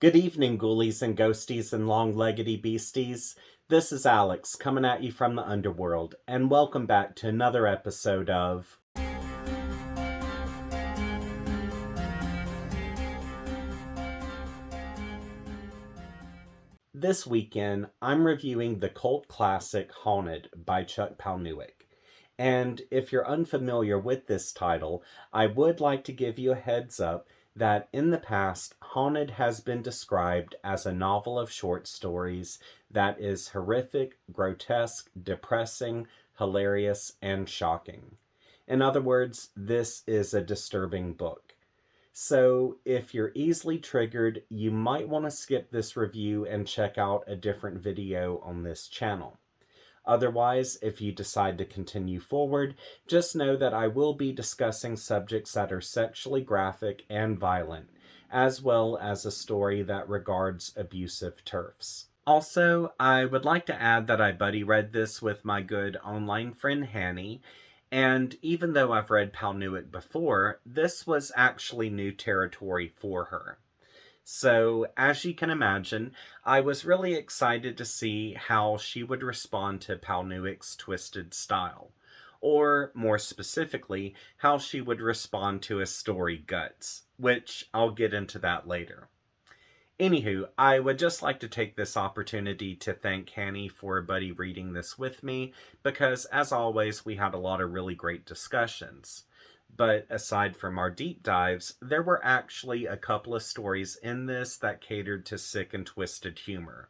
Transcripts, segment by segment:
Good evening, ghoulies and ghosties and long-leggedy beasties. This is Alex coming at you from the underworld, and welcome back to another episode of This weekend, I'm reviewing the cult classic Haunted by Chuck Palahniuk. And if you're unfamiliar with this title, I would like to give you a heads up that in the past, Haunted has been described as a novel of short stories that is horrific, grotesque, depressing, hilarious, and shocking. In other words, this is a disturbing book. So, if you're easily triggered, you might want to skip this review and check out a different video on this channel. Otherwise, if you decide to continue forward, just know that I will be discussing subjects that are sexually graphic and violent, as well as a story that regards abusive TERFs. Also, I would like to add that I buddy read this with my good online friend Hanny, and even though I've read Palahniuk before, this was actually new territory for her. So, as you can imagine, I was really excited to see how she would respond to Palahniuk's twisted style. Or, more specifically, how she would respond to his story Guts, which I'll get into that later. Anywho, I would just like to take this opportunity to thank Hanny for buddy reading this with me, because as always, we had a lot of really great discussions. But aside from our deep dives, there were actually a couple of stories in this that catered to sick and twisted humor,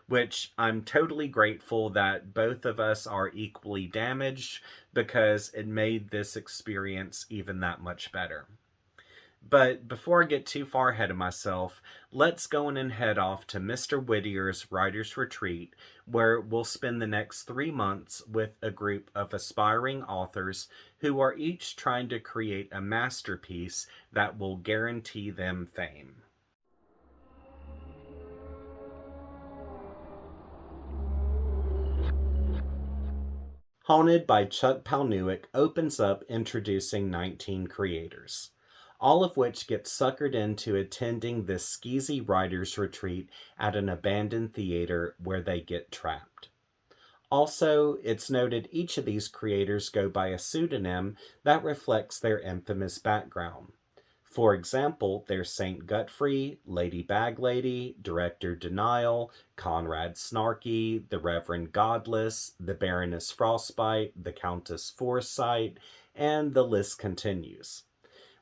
which I'm totally grateful that both of us are equally damaged, because it made this experience even that much better. But before I get too far ahead of myself, let's go in and head off to Mr. Whittier's Writer's Retreat, where we'll spend the next 3 months with a group of aspiring authors who are each trying to create a masterpiece that will guarantee them fame. Haunted by Chuck Palahniuk opens up introducing 19 creators, all of which get suckered into attending this skeezy writer's retreat at an abandoned theater where they get trapped. Also, it's noted each of these creators go by a pseudonym that reflects their infamous background. For example, there's Saint Gutfrey, Lady Baglady, Director Denial, Conrad Snarky, the Reverend Godless, the Baroness Frostbite, the Countess Foresight, and the list continues.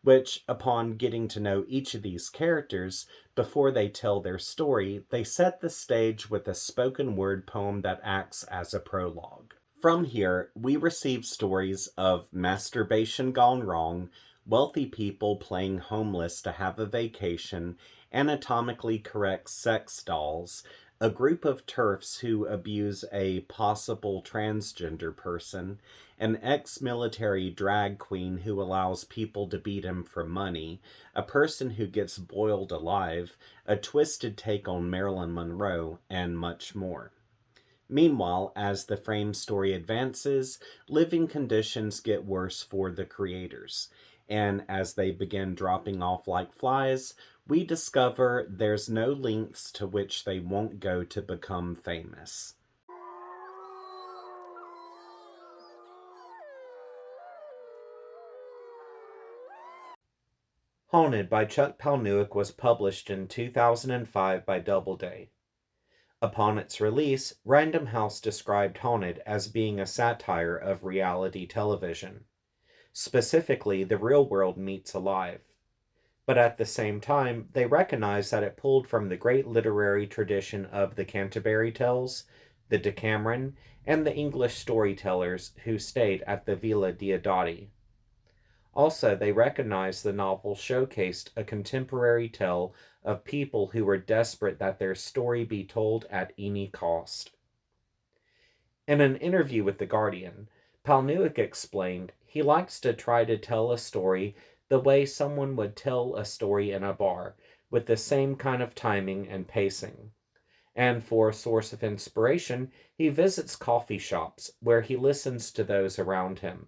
Which, upon getting to know each of these characters, before they tell their story, they set the stage with a spoken word poem that acts as a prologue. From here, we receive stories of masturbation gone wrong, wealthy people playing homeless to have a vacation, anatomically correct sex dolls, a group of TERFs who abuse a possible transgender person, an ex-military drag queen who allows people to beat him for money, a person who gets boiled alive, a twisted take on Marilyn Monroe, and much more. Meanwhile, as the frame story advances, living conditions get worse for the creators, and as they begin dropping off like flies, we discover there's no lengths to which they won't go to become famous. Haunted by Chuck Palahniuk was published in 2005 by Doubleday. Upon its release, Random House described Haunted as being a satire of reality television. Specifically, the real world meets alive. But at the same time, they recognize that it pulled from the great literary tradition of the Canterbury Tales, the Decameron, and the English storytellers who stayed at the Villa Diodati. Also, they recognized the novel showcased a contemporary tale of people who were desperate that their story be told at any cost. In an interview with The Guardian, Palahniuk explained he likes to try to tell a story the way someone would tell a story in a bar, with the same kind of timing and pacing. And for a source of inspiration, he visits coffee shops where he listens to those around him.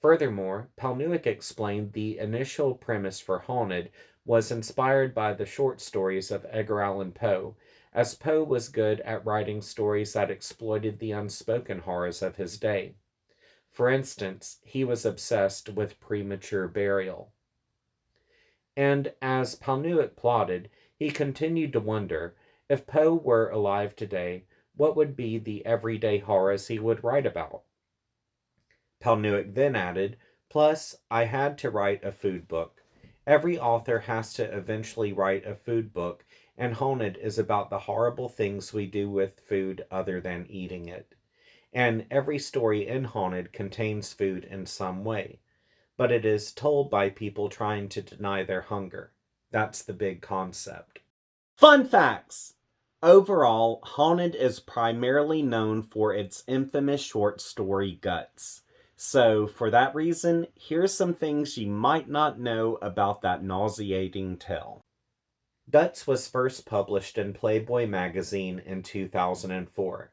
Furthermore, Palahniuk explained the initial premise for Haunted was inspired by the short stories of Edgar Allan Poe, as Poe was good at writing stories that exploited the unspoken horrors of his day. For instance, he was obsessed with premature burial. And as Palahniuk plotted, he continued to wonder if Poe were alive today, what would be the everyday horrors he would write about? Palahniuk then added, plus, I had to write a food book. Every author has to eventually write a food book, and Haunted is about the horrible things we do with food other than eating it. And every story in Haunted contains food in some way, but it is told by people trying to deny their hunger. That's the big concept. Fun facts! Overall, Haunted is primarily known for its infamous short story Guts. So, for that reason, here's some things you might not know about that nauseating tale. Guts was first published in Playboy magazine in 2004.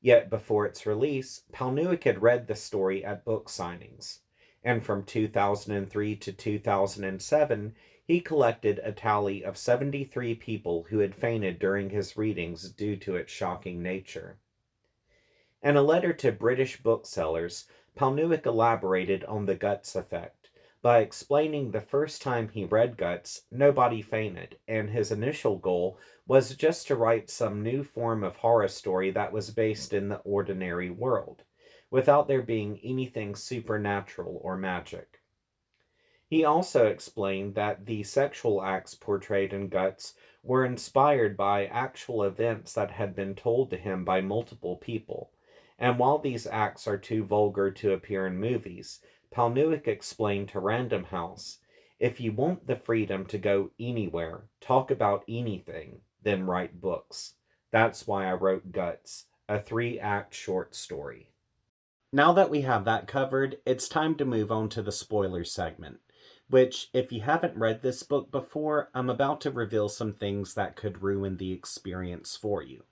Yet before its release, Palahniuk had read the story at book signings. And from 2003 to 2007, he collected a tally of 73 people who had fainted during his readings due to its shocking nature. In a letter to British booksellers, Palahniuk elaborated on the Guts effect by explaining the first time he read Guts, nobody fainted, and his initial goal was just to write some new form of horror story that was based in the ordinary world, without there being anything supernatural or magic. He also explained that the sexual acts portrayed in Guts were inspired by actual events that had been told to him by multiple people. And while these acts are too vulgar to appear in movies, Palahniuk explained to Random House, if you want the freedom to go anywhere, talk about anything, then write books. That's why I wrote Guts, a 3-act short story. Now that we have that covered, it's time to move on to the spoiler segment, which, if you haven't read this book before, I'm about to reveal some things that could ruin the experience for you.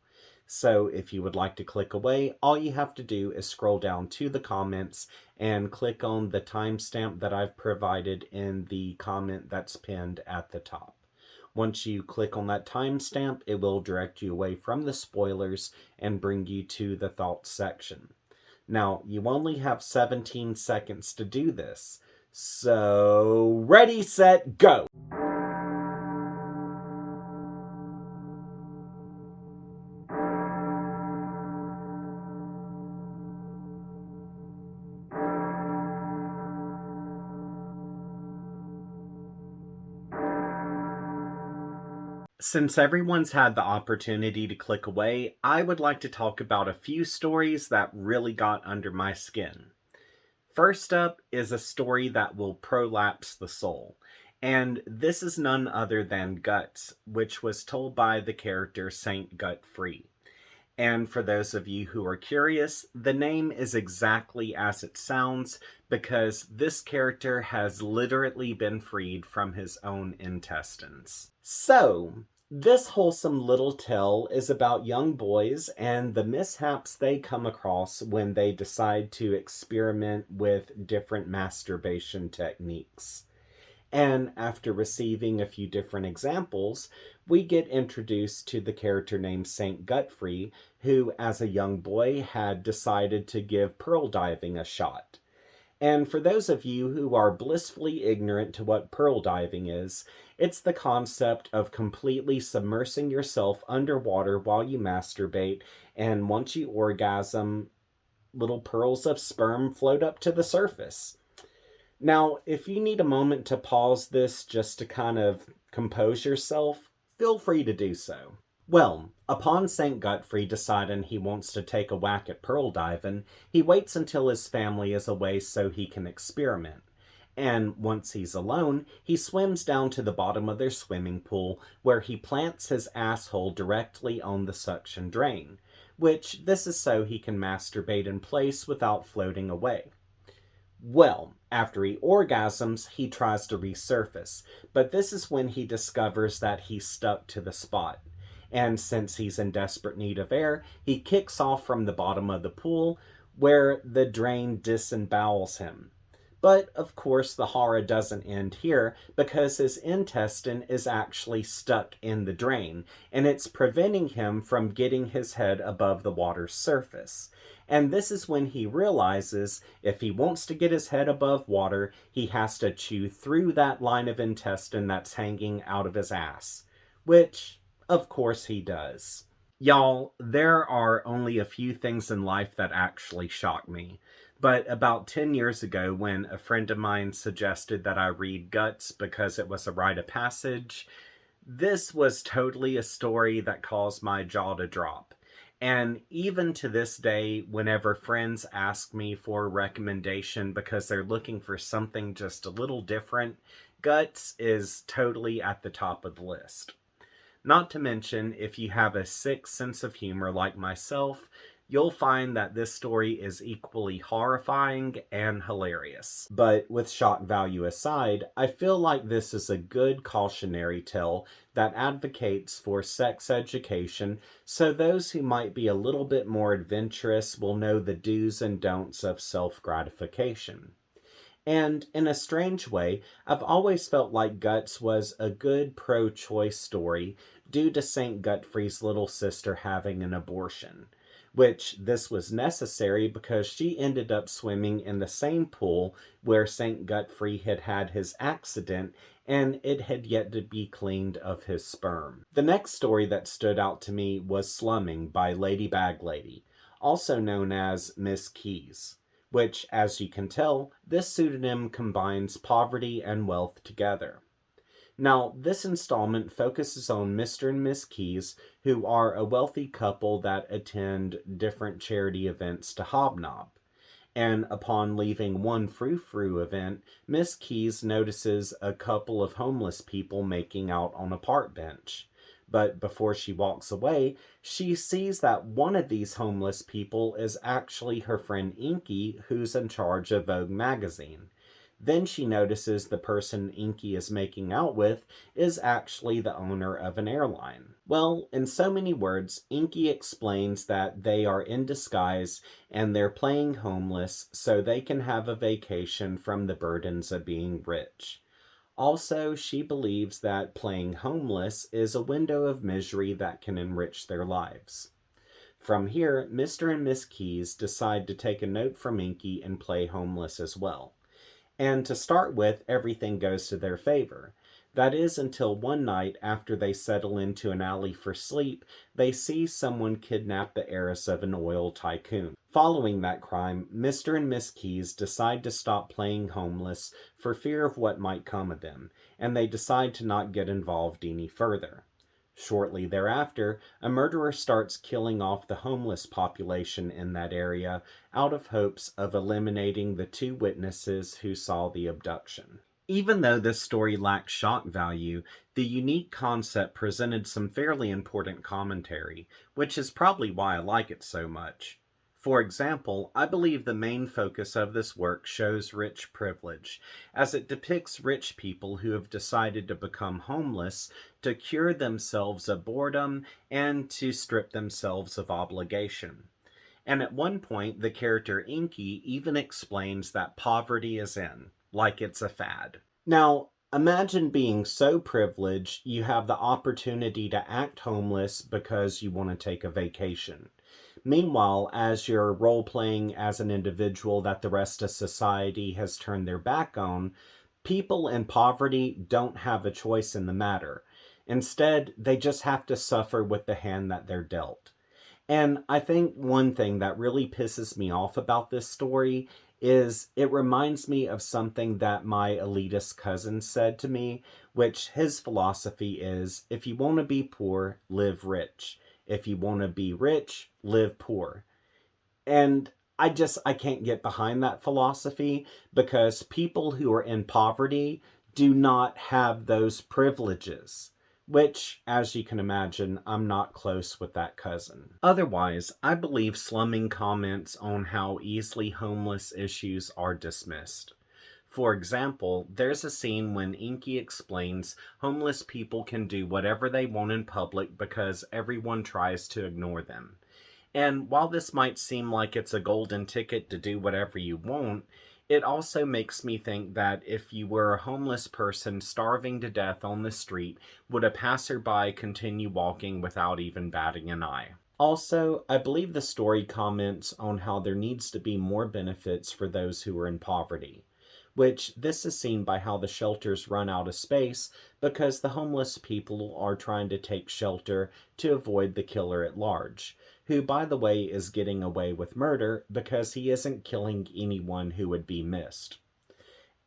So if you would like to click away, all you have to do is scroll down to the comments and click on the timestamp that I've provided in the comment that's pinned at the top. Once you click on that timestamp, it will direct you away from the spoilers and bring you to the thoughts section. Now, you only have 17 seconds to do this. So, ready, set, go! Since everyone's had the opportunity to click away, I would like to talk about a few stories that really got under my skin. First up is a story that will prolapse the soul, and this is none other than Guts, which was told by the character Saint Gut-Free. And for those of you who are curious, the name is exactly as it sounds because this character has literally been freed from his own intestines. So, this wholesome little tale is about young boys and the mishaps they come across when they decide to experiment with different masturbation techniques. And after receiving a few different examples, we get introduced to the character named Saint Gutfrey, who, as a young boy, had decided to give pearl diving a shot. And for those of you who are blissfully ignorant to what pearl diving is, it's the concept of completely submersing yourself underwater while you masturbate, and once you orgasm, little pearls of sperm float up to the surface. Now, if you need a moment to pause this just to kind of compose yourself, feel free to do so. Well, upon St. Gutfrey deciding he wants to take a whack at pearl diving, he waits until his family is away so he can experiment. And once he's alone, he swims down to the bottom of their swimming pool where he plants his asshole directly on the suction drain, which this is so he can masturbate in place without floating away. Well, after he orgasms, he tries to resurface, but this is when he discovers that he's stuck to the spot. And since he's in desperate need of air, he kicks off from the bottom of the pool, where the drain disembowels him. But of course, the horror doesn't end here because his intestine is actually stuck in the drain and it's preventing him from getting his head above the water's surface. And this is when he realizes if he wants to get his head above water, he has to chew through that line of intestine that's hanging out of his ass. Which, of course, he does. Y'all, there are only a few things in life that actually shock me. But about 10 years ago, when a friend of mine suggested that I read Guts because it was a rite of passage, this was totally a story that caused my jaw to drop. And even to this day, whenever friends ask me for a recommendation because they're looking for something just a little different, Guts is totally at the top of the list. Not to mention, if you have a sick sense of humor like myself, you'll find that this story is equally horrifying and hilarious. But with shock value aside, I feel like this is a good cautionary tale that advocates for sex education, so those who might be a little bit more adventurous will know the do's and don'ts of self-gratification. And in a strange way, I've always felt like Guts was a good pro choice story due to St. Gutfrey's little sister having an abortion. Which this was necessary because she ended up swimming in the same pool where St. Gutfrey had had his accident and it had yet to be cleaned of his sperm. The next story that stood out to me was Slumming by Lady Baglady, also known as Miss Keys, which, as you can tell, this pseudonym combines poverty and wealth together. Now, this installment focuses on Mr. and Miss Keys, who are a wealthy couple that attend different charity events to hobnob. And upon leaving one frou-frou event, Miss Keys notices a couple of homeless people making out on a park bench. But before she walks away, she sees that one of these homeless people is actually her friend Inky, who's in charge of Vogue magazine. Then she notices the person Inky is making out with is actually the owner of an airline. Well, in so many words, Inky explains that they are in disguise and they're playing homeless so they can have a vacation from the burdens of being rich. Also, she believes that playing homeless is a window of misery that can enrich their lives. From here, Mr. and Miss Keys decide to take a note from Inky and play homeless as well. And to start with, everything goes to their favor. That is until one night, after they settle into an alley for sleep, they see someone kidnap the heiress of an oil tycoon. Following that crime, Mr. and Miss Keys decide to stop playing homeless for fear of what might come of them, and they decide to not get involved any further. Shortly thereafter, a murderer starts killing off the homeless population in that area out of hopes of eliminating the two witnesses who saw the abduction. Even though this story lacks shock value, the unique concept presented some fairly important commentary, which is probably why I like it so much. For example, I believe the main focus of this work shows rich privilege, as it depicts rich people who have decided to become homeless to cure themselves of boredom and to strip themselves of obligation. And at one point, the character Inky even explains that poverty is in, like it's a fad. Now, imagine being so privileged you have the opportunity to act homeless because you want to take a vacation. Meanwhile, as you're role playing as an individual that the rest of society has turned their back on, people in poverty don't have a choice in the matter. Instead, they just have to suffer with the hand that they're dealt. And I think one thing that really pisses me off about this story is it reminds me of something that my elitist cousin said to me, which his philosophy is if you want to be poor, live rich. If you want to be rich, live poor. And I can't get behind that philosophy because people who are in poverty do not have those privileges. Which, as you can imagine, I'm not close with that cousin. Otherwise, I believe slumming comments on how easily homeless issues are dismissed. For example, there's a scene when Inky explains homeless people can do whatever they want in public because everyone tries to ignore them. And while this might seem like it's a golden ticket to do whatever you want, It also makes me think that if you were a homeless person starving to death on the street, would a passerby continue walking without even batting an eye? Also, I believe the story comments on how there needs to be more benefits for those who are in poverty, which this is seen by how the shelters run out of space because the homeless people are trying to take shelter to avoid the killer at large, who, by the way, is getting away with murder because he isn't killing anyone who would be missed.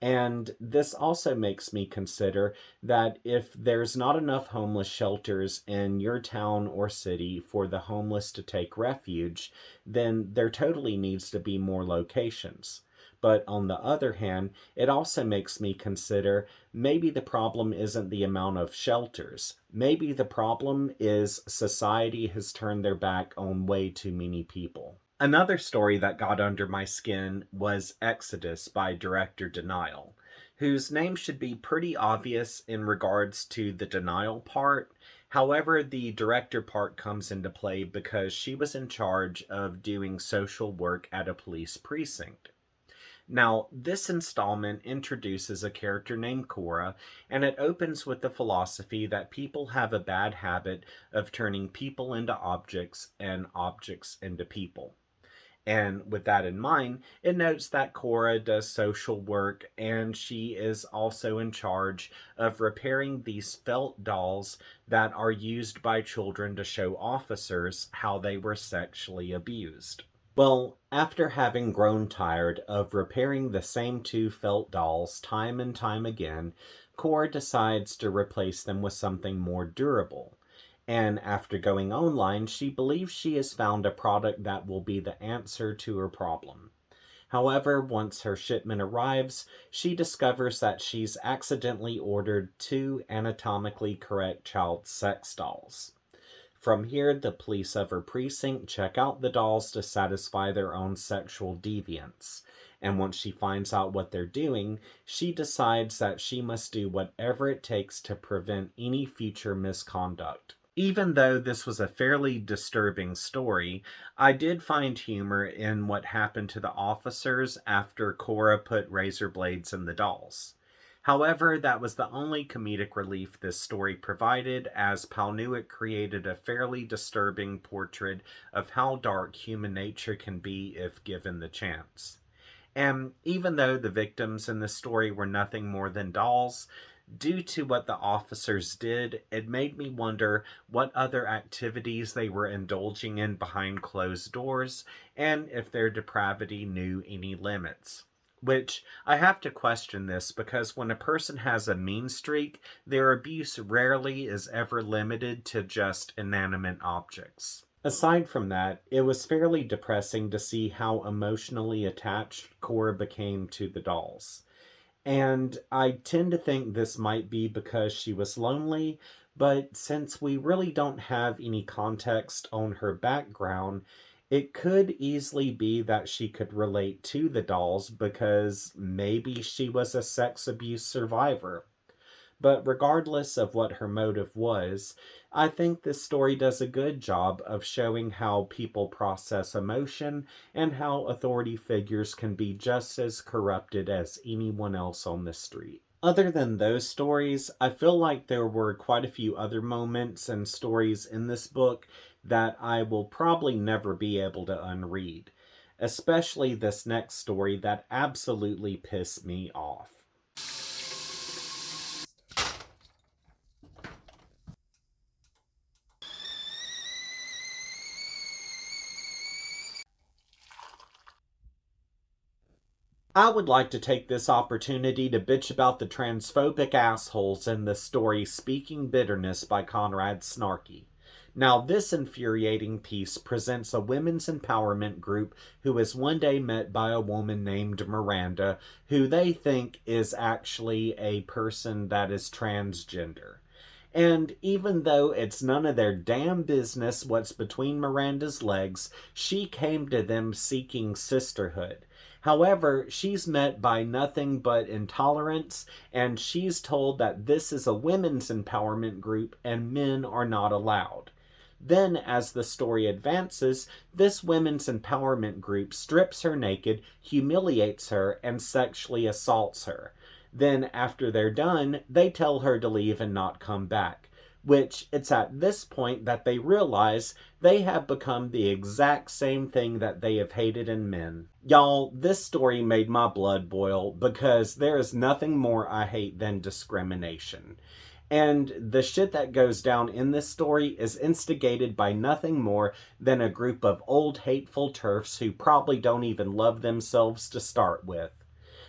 And this also makes me consider that if there's not enough homeless shelters in your town or city for the homeless to take refuge, then there totally needs to be more locations. But on the other hand, it also makes me consider maybe the problem isn't the amount of shelters. Maybe the problem is society has turned their back on way too many people. Another story that got under my skin was Exodus by director Denial, whose name should be pretty obvious in regards to the denial part. However, the director part comes into play because she was in charge of doing social work at a police precinct. Now, this installment introduces a character named Cora, and it opens with the philosophy that people have a bad habit of turning people into objects and objects into people. And with that in mind, it notes that Cora does social work and she is also in charge of repairing these felt dolls that are used by children to show officers how they were sexually abused. Well, after having grown tired of repairing the same two felt dolls time and time again, Cora decides to replace them with something more durable. And after going online, she believes she has found a product that will be the answer to her problem. However, once her shipment arrives, she discovers that she's accidentally ordered two anatomically correct child sex dolls. From here, the police of her precinct check out the dolls to satisfy their own sexual deviance. And once she finds out what they're doing, she decides that she must do whatever it takes to prevent any future misconduct. Even though this was a fairly disturbing story, I did find humor in what happened to the officers after Cora put razor blades in the dolls. However, that was the only comedic relief this story provided, as Palahniuk created a fairly disturbing portrait of how dark human nature can be if given the chance. And even though the victims in the story were nothing more than dolls, due to what the officers did, it made me wonder what other activities they were indulging in behind closed doors and if their depravity knew any limits. Which, I have to question this because when a person has a mean streak, their abuse rarely is ever limited to just inanimate objects. Aside from that, it was fairly depressing to see how emotionally attached Cora became to the dolls. And I tend to think this might be because she was lonely, but since we really don't have any context on her background, it could easily be that she could relate to the dolls because maybe she was a sex abuse survivor. But regardless of what her motive was, I think this story does a good job of showing how people process emotion and how authority figures can be just as corrupted as anyone else on the street. Other than those stories, I feel like there were quite a few other moments and stories in this book that I will probably never be able to unread, especially this next story that absolutely pissed me off. I would like to take this opportunity to bitch about the transphobic assholes in the story Speaking Bitterness by Conrad Snarky. Now, this infuriating piece presents a women's empowerment group who is one day met by a woman named Miranda, who they think is actually a person that is transgender. And even though it's none of their damn business what's between Miranda's legs, she came to them seeking sisterhood. However, she's met by nothing but intolerance, and she's told that this is a women's empowerment group and men are not allowed. Then, as the story advances, this women's empowerment group strips her naked, humiliates her, and sexually assaults her. Then, after they're done, they tell her to leave and not come back. Which, it's at this point that they realize they have become the exact same thing that they have hated in men. Y'all, this story made my blood boil because there is nothing more I hate than discrimination. And the shit that goes down in this story is instigated by nothing more than a group of old hateful turfs who probably don't even love themselves to start with.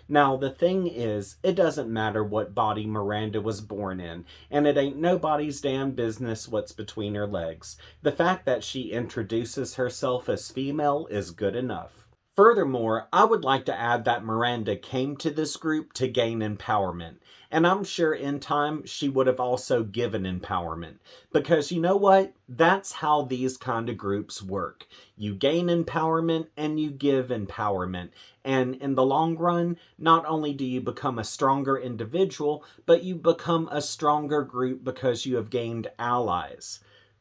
Now, the thing is, it doesn't matter what body Miranda was born in, and it ain't nobody's damn business what's between her legs. The fact that she introduces herself as female is good enough. Furthermore, I would like to add that Miranda came to this group to gain empowerment. And I'm sure in time she would have also given empowerment. Because you know what? That's how these kind of groups work. You gain empowerment and you give empowerment. And in the long run, not only do you become a stronger individual, but you become a stronger group because you have gained allies.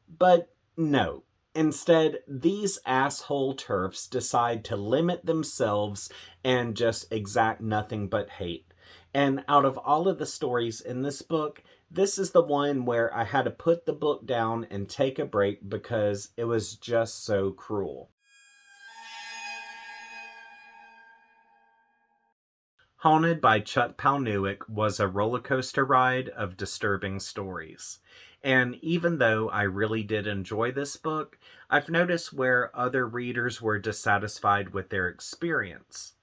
But no. Instead, these asshole turfs decide to limit themselves and just exact nothing but hate. And out of all of the stories in this book, this is the one where I had to put the book down and take a break because it was just so cruel. Haunted by Chuck Palahniuk was a roller coaster ride of disturbing stories. And even though I really did enjoy this book, I've noticed where other readers were dissatisfied with their experience.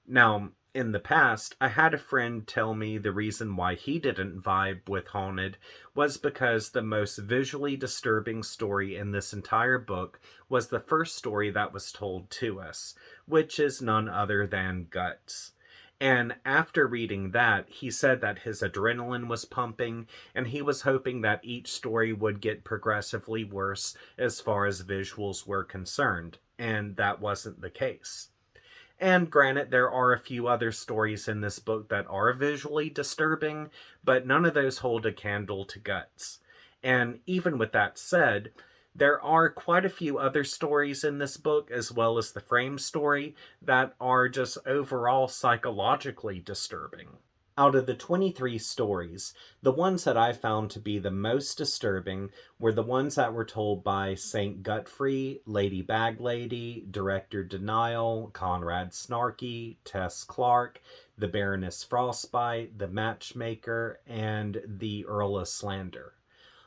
Now, in the past, I had a friend tell me the reason why he didn't vibe with Haunted was because the most visually disturbing story in this entire book was the first story that was told to us, which is none other than Guts. And after reading that, he said that his adrenaline was pumping, and he was hoping that each story would get progressively worse as far as visuals were concerned, and that wasn't the case. And granted, there are a few other stories in this book that are visually disturbing, but none of those hold a candle to Guts. And even with that said, there are quite a few other stories in this book, as well as the frame story, that are just overall psychologically disturbing. Out of the 23 stories, the ones that I found to be the most disturbing were the ones that were told by Saint Gutfrey, Lady Baglady, Director Denial, Conrad Snarky, Tess Clark, the Baroness Frostbite, the Matchmaker, and the Earl of Slander.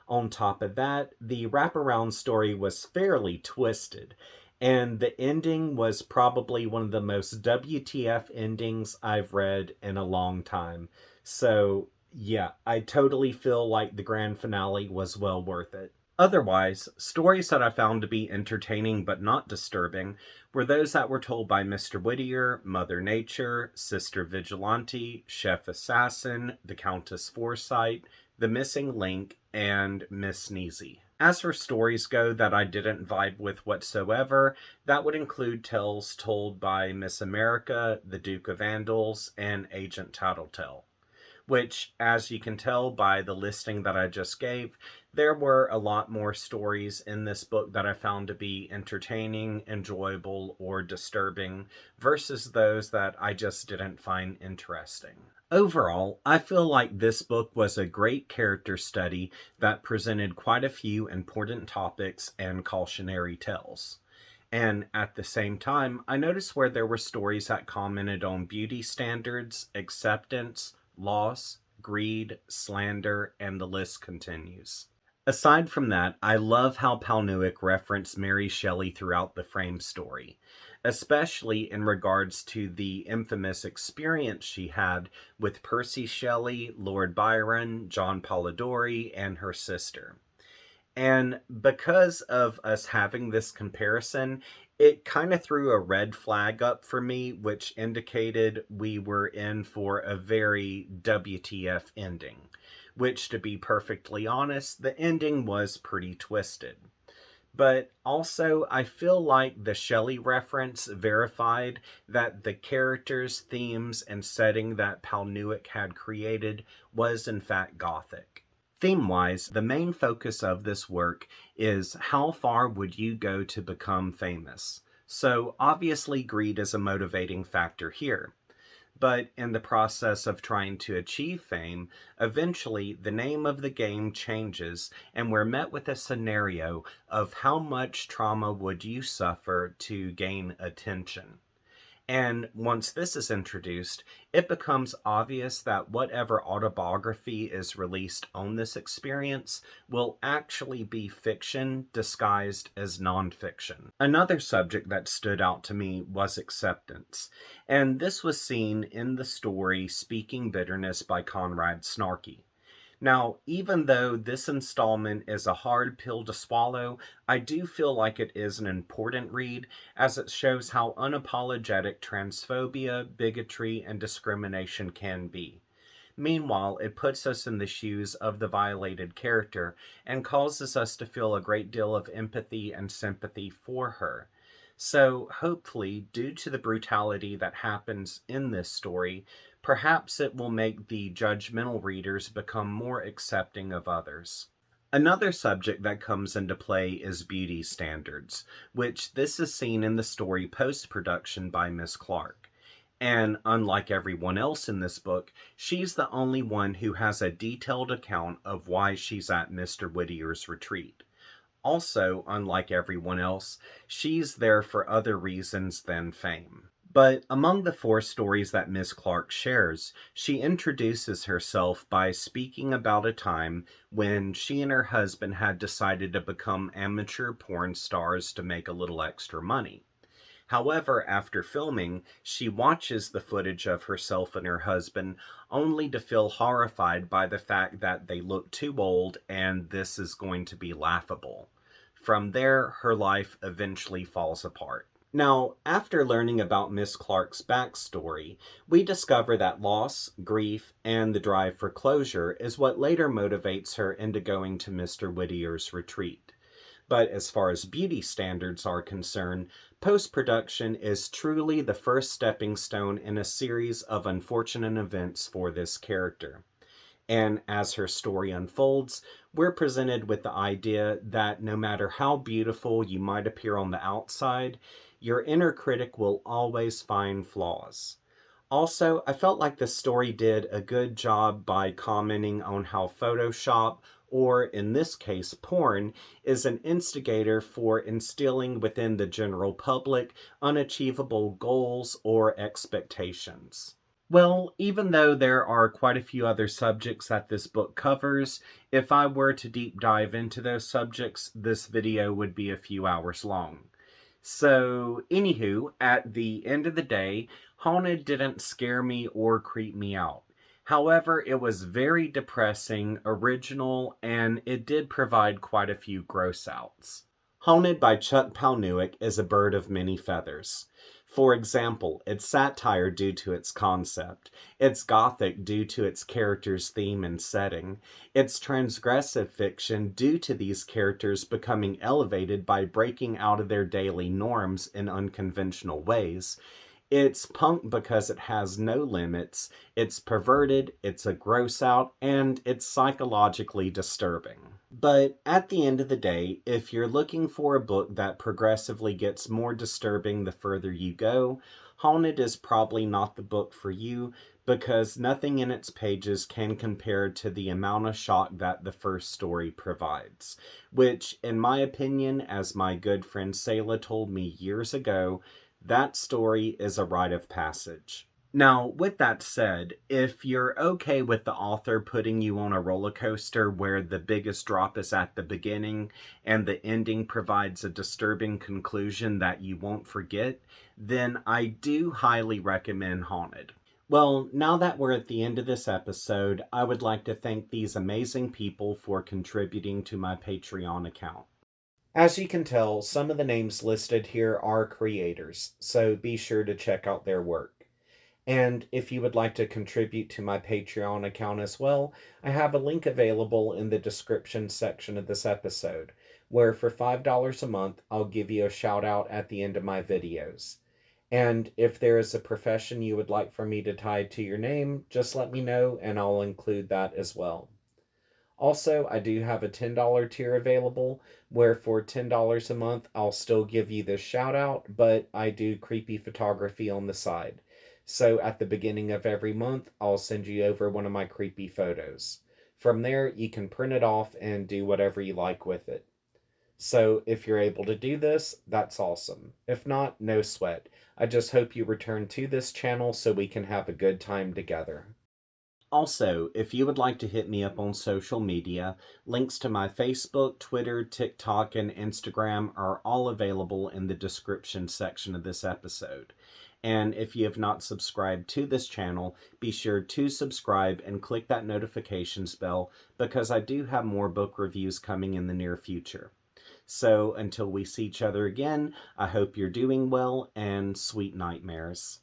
On top of that, the wraparound story was fairly twisted, and the ending was probably one of the most WTF endings I've read in a long time. So, yeah, I totally feel like the grand finale was well worth it. Otherwise, stories that I found to be entertaining but not disturbing were those that were told by Mr. Whittier, Mother Nature, Sister Vigilante, Chef Assassin, the Countess Forsyte, The Missing Link, and Miss Sneezy. As for stories go that I didn't vibe with whatsoever, that would include tales told by Miss America, the Duke of Andals, and Agent Tattletale. Which, as you can tell by the listing that I just gave, there were a lot more stories in this book that I found to be entertaining, enjoyable, or disturbing, versus those that I just didn't find interesting. Overall, I feel like this book was a great character study that presented quite a few important topics and cautionary tales. And at the same time, I noticed where there were stories that commented on beauty standards, acceptance, loss, greed, slander, and the list continues. Aside from that, I love how Palahniuk referenced Mary Shelley throughout the frame story, especially in regards to the infamous experience she had with Percy Shelley, Lord Byron, John Polidori, and her sister. And because of us having this comparison, it kind of threw a red flag up for me, which indicated we were in for a very WTF ending. Which, to be perfectly honest, the ending was pretty twisted. But also, I feel like the Shelley reference verified that the characters, themes, and setting that Palahniuk had created was in fact Gothic. Theme-wise, the main focus of this work is how far would you go to become famous? So obviously greed is a motivating factor here. But in the process of trying to achieve fame, eventually the name of the game changes and we're met with a scenario of how much trauma would you suffer to gain attention. And once this is introduced, it becomes obvious that whatever autobiography is released on this experience will actually be fiction disguised as nonfiction. Another subject that stood out to me was acceptance, and this was seen in the story Speaking Bitterness by Conrad Snarky. Now, even though this installment is a hard pill to swallow, I do feel like it is an important read as it shows how unapologetic transphobia, bigotry, and discrimination can be. Meanwhile, it puts us in the shoes of the violated character and causes us to feel a great deal of empathy and sympathy for her. So, hopefully, due to the brutality that happens in this story, perhaps it will make the judgmental readers become more accepting of others. Another subject that comes into play is beauty standards, which this is seen in the story post-production by Miss Clark. And unlike everyone else in this book, she's the only one who has a detailed account of why she's at Mr. Whittier's retreat. Also, unlike everyone else, she's there for other reasons than fame. But among the four stories that Miss Clark shares, she introduces herself by speaking about a time when she and her husband had decided to become amateur porn stars to make a little extra money. However, after filming, she watches the footage of herself and her husband only to feel horrified by the fact that they look too old and this is going to be laughable. From there, her life eventually falls apart. Now, after learning about Miss Clark's backstory, we discover that loss, grief, and the drive for closure is what later motivates her into going to Mr. Whittier's retreat. But as far as beauty standards are concerned, post-production is truly the first stepping stone in a series of unfortunate events for this character. And as her story unfolds, we're presented with the idea that no matter how beautiful you might appear on the outside, your inner critic will always find flaws. Also, I felt like the story did a good job by commenting on how Photoshop, or in this case porn, is an instigator for instilling within the general public unachievable goals or expectations. Well, even though there are quite a few other subjects that this book covers, if I were to deep dive into those subjects, this video would be a few hours long. So, anywho, at the end of the day, Haunted didn't scare me or creep me out. However, it was very depressing, original, and it did provide quite a few gross outs. Haunted by Chuck Palahniuk is a bird of many feathers. For example, it's satire due to its concept, it's gothic due to its characters' theme and setting, it's transgressive fiction due to these characters becoming elevated by breaking out of their daily norms in unconventional ways, it's punk because it has no limits, it's perverted, it's a gross out, and it's psychologically disturbing. But at the end of the day, if you're looking for a book that progressively gets more disturbing the further you go, Haunted is probably not the book for you because nothing in its pages can compare to the amount of shock that the first story provides, which, in my opinion, as my good friend Selah told me years ago, that story is a rite of passage. Now, with that said, if you're okay with the author putting you on a roller coaster where the biggest drop is at the beginning and the ending provides a disturbing conclusion that you won't forget, then I do highly recommend Haunted. Well, now that we're at the end of this episode, I would like to thank these amazing people for contributing to my Patreon account. As you can tell, some of the names listed here are creators, so be sure to check out their work. And if you would like to contribute to my Patreon account as well, I have a link available in the description section of this episode, where for $5 a month, I'll give you a shout out at the end of my videos. And if there is a profession you would like for me to tie to your name, just let me know and I'll include that as well. Also, I do have a $10 tier available where for $10 a month, I'll still give you this shout out, but I do creepy photography on the side. So at the beginning of every month, I'll send you over one of my creepy photos. From there, you can print it off and do whatever you like with it. So if you're able to do this, that's awesome. If not, no sweat. I just hope you return to this channel so we can have a good time together. Also, if you would like to hit me up on social media, links to my Facebook, Twitter, TikTok, and Instagram are all available in the description section of this episode. And if you have not subscribed to this channel, be sure to subscribe and click that notifications bell because I do have more book reviews coming in the near future. So until we see each other again, I hope you're doing well and sweet nightmares.